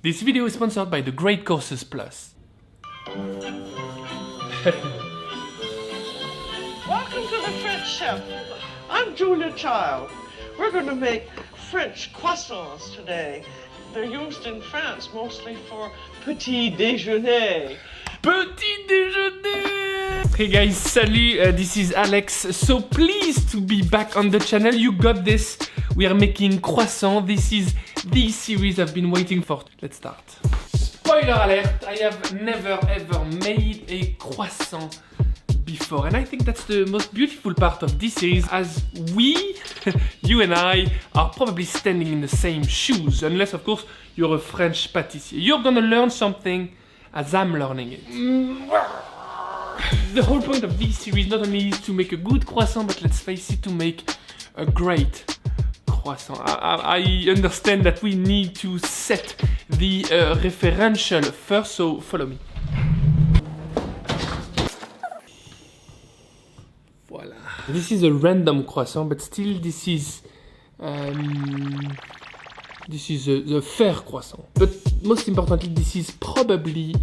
This video is sponsored by the Great Courses Plus. Welcome to the French Chef. I'm Julia Child. We're going to make French croissants today. They're used in France mostly for petit déjeuner. Petit déjeuner! Hey guys, salut, this is Alex. So pleased to be back on the channel. You got this. We are making croissant. This is the series I've been waiting for. Let's start. Spoiler alert, I have never ever made a croissant before, and I think that's the most beautiful part of this series, as we, you and I, are probably standing in the same shoes, unless of course you're a French pâtissier. You're gonna learn something as I'm learning it. The whole point of this series not only is to make a good croissant, but let's face it, to make a great croissant. I understand that we need to set the referential first, so follow me. Voila. This is a random croissant, but still this is a fair croissant. But most importantly, this is probably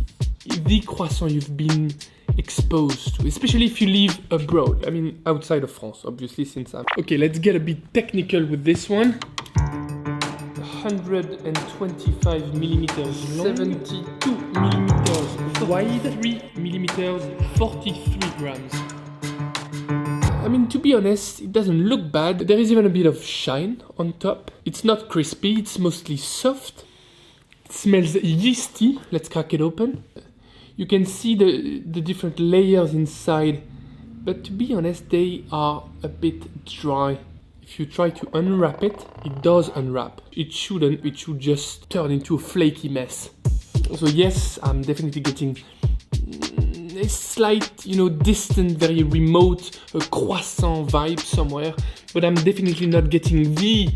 the croissant you've been exposed to, especially if you live abroad. I mean, outside of France, obviously, since I'm... Okay, let's get a bit technical with this one. 125 millimeters long, 72 millimeters wide, 3 millimeters, 43 grams. I mean, to be honest, it doesn't look bad. There is even a bit of shine on top. It's not crispy, it's mostly soft. It smells yeasty. Let's crack it open. You can see the different layers inside, but to be honest, they are a bit dry. If you try to unwrap it, it does unwrap. It shouldn't, it should just turn into a flaky mess. So yes, I'm definitely getting a slight, distant, very remote croissant vibe somewhere, but I'm definitely not getting the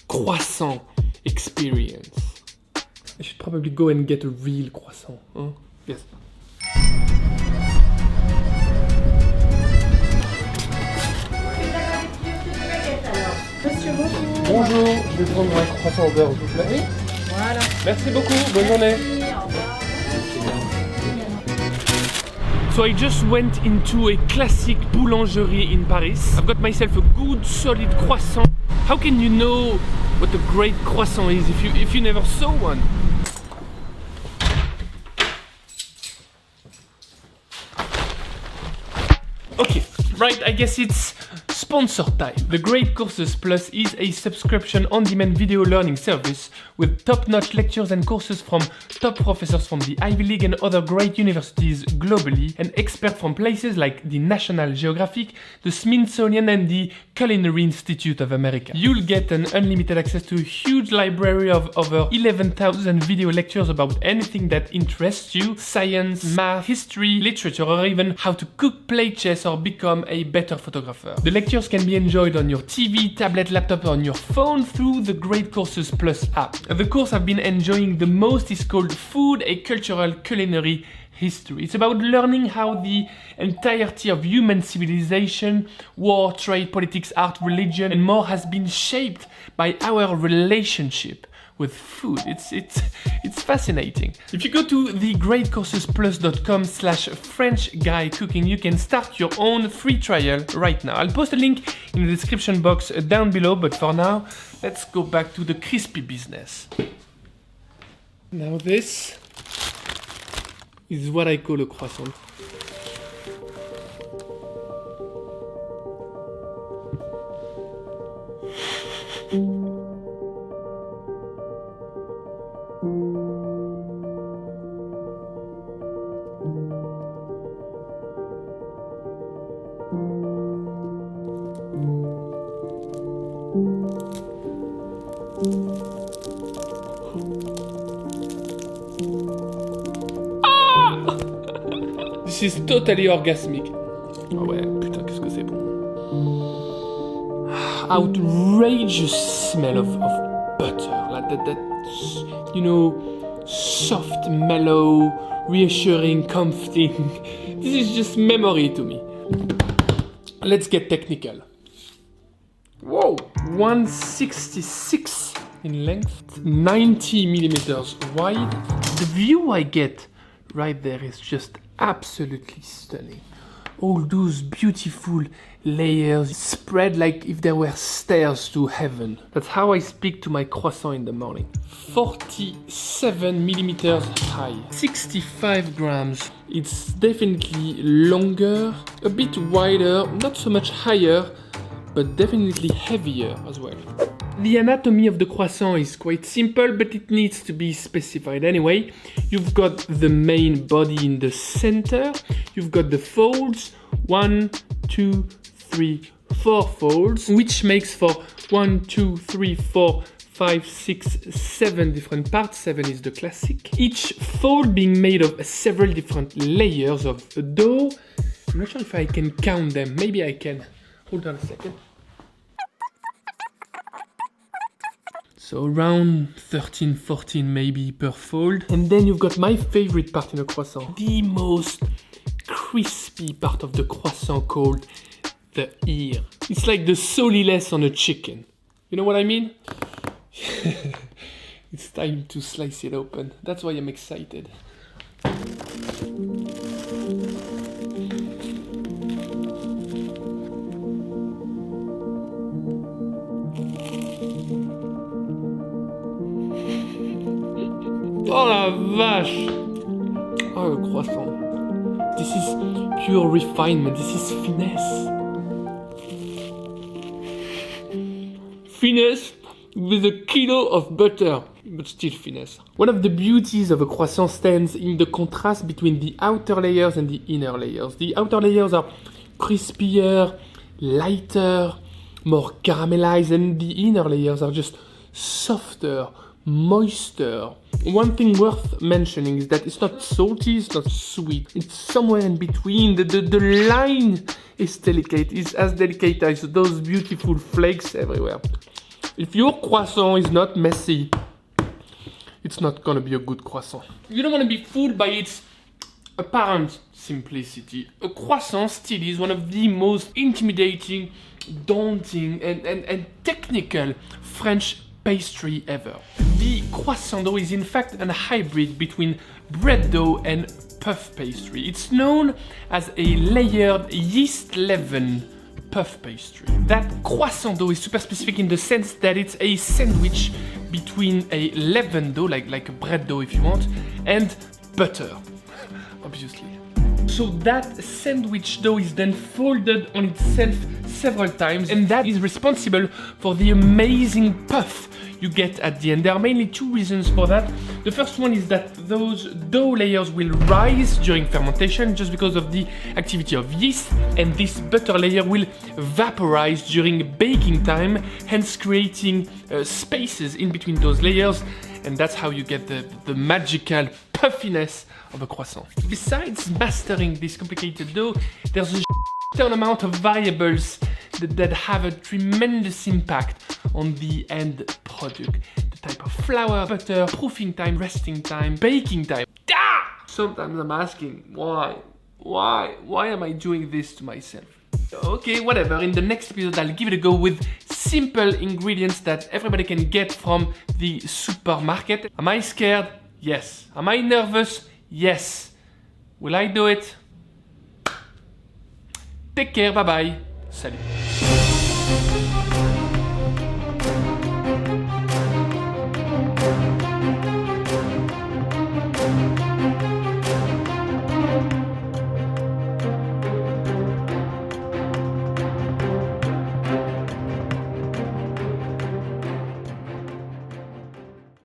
croissant experience. I should probably go and get a real croissant, huh? Yes. Bonjour, je vais prendre un croissant au beurre, s'il vous plaît. Oui. Voilà. Merci beaucoup, bonne journée. So I just went into a classic boulangerie in Paris. I've got myself a good solid croissant. How can you know what a great croissant is if you never saw one? Okay, right, I guess it's sponsor time. The Great Courses Plus is a subscription on-demand video learning service with top-notch lectures and courses from top professors from the Ivy League and other great universities globally, and experts from places like the National Geographic, the Smithsonian and the Culinary Institute of America. You'll get an unlimited access to a huge library of over 11,000 video lectures about anything that interests you: science, math, history, literature, or even how to cook, play chess, or become a better photographer. The lectures can be enjoyed on your TV, tablet, laptop, or on your phone through the Great Courses Plus app. The course I've been enjoying the most is called Food, a Cultural Culinary History. It's about learning how the entirety of human civilization, war, trade, politics, art, religion, and more has been shaped by our relationship with food. It's fascinating. If you go to thegreatcoursesplus.com/FrenchGuyCooking, you can start your own free trial right now. I'll post a link in the description box down below, but for now, let's go back to the crispy business. Now this is what I call a croissant. This is totally orgasmic. Oh ouais, putain, qu'est-ce que c'est bon. Outrageous smell of butter. Like that, soft, mellow, reassuring, comforting. This is just memory to me. Let's get technical. Whoa, 166 in length, 90 millimeters wide. The view I get right there is just absolutely stunning. All those beautiful layers spread like if there were stairs to heaven. That's how I speak to my croissant in the morning. 47 millimeters high, 65 grams. It's definitely longer, a bit wider, not so much higher, but definitely heavier as well. The anatomy of the croissant is quite simple, but it needs to be specified anyway. You've got the main body in the center, you've got the folds, 1, 2, 3, 4 folds, which makes for 1, 2, 3, 4, 5, 6, 7 different parts. 7 is the classic. Each fold being made of several different layers of dough. I'm not sure if I can count them. Maybe I can. Hold on a second. So around 13, 14 maybe per fold. And then you've got my favorite part in a croissant. The most crispy part of the croissant called the ear. It's like the solilès on a chicken. You know what I mean? It's time to slice it open. That's why I'm excited. Oh la vache! Oh, le croissant. This is pure refinement. This is finesse. Finesse with a kilo of butter, but still finesse. One of the beauties of a croissant stands in the contrast between the outer layers and the inner layers. The outer layers are crispier, lighter, more caramelized, and the inner layers are just softer, moister. One thing worth mentioning is that it's not salty, it's not sweet. It's somewhere in between. The line is delicate. It's as delicate as those beautiful flakes everywhere. If your croissant is not messy, it's not gonna be a good croissant. You don't want to be fooled by its apparent simplicity. A croissant still is one of the most intimidating, daunting, and technical French pastry ever. The croissant dough is in fact a hybrid between bread dough and puff pastry. It's known as a layered yeast leaven puff pastry. That croissant dough is super specific in the sense that it's a sandwich between a leavened dough, like a bread dough if you want, and butter, obviously. So that sandwich dough is then folded on itself several times, and that is responsible for the amazing puff you get at the end. There are mainly two reasons for that. The first one is that those dough layers will rise during fermentation just because of the activity of yeast, and this butter layer will vaporize during baking time, hence creating spaces in between those layers, and that's how you get the magical puffiness of a croissant. Besides mastering this complicated dough, there's a ton amount of variables that have a tremendous impact on the end product. The type of flour, butter, proofing time, resting time, baking time. Sometimes I'm asking, why? Why am I doing this to myself? Okay, whatever. In the next episode, I'll give it a go with simple ingredients that everybody can get from the supermarket. Am I scared? Yes. Am I nervous? Yes. Will I do it? Take care, bye bye. Salut.